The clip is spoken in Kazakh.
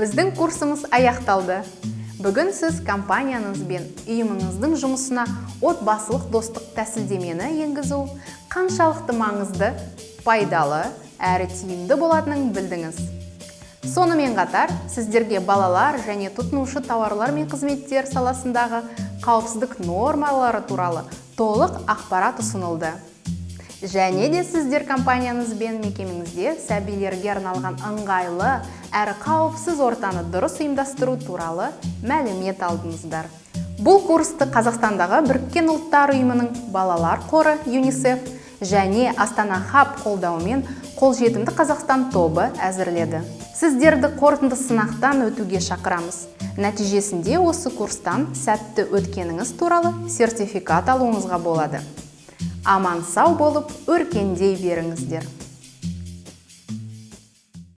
Біздің курсымыз аяқталды. Бүгін сіз компанияңыз бен ұйымыңыздың жұмысына отбасылық достық тәсілдемені енгізу қаншалықты маңызды, пайдалы, әрі тиімді болатынын білдіңіз. Сонымен қатар, сіздерге балалар және тұтынушы тауарлар мен қызметтер саласындағы қауіпсіздік нормалары туралы толық ақпарат ұсынылды. Және де сіздер компанияңыз бен мекемеңізде сәбилерге арналған ыңғайлы әрі қауіпсіз ортаны дұрыс ұйымдастыру туралы мәлімет алдыңыздар. Бұл курсты Қазақстандағы Біріккен Ұлттар ұйымының балалар қоры ЮНИСЕФ және Астана Хаб қолдауымен Қолжетімді Қазақстан тобы әзірледі. Сіздерді қорытынды сынақтан өтуге шақырамыз. Нәтижесінде осы курстан сәтті өткеніңіз туралы сертификат алуыңызға болады. Аман сау болып, өркендей беріңіздер.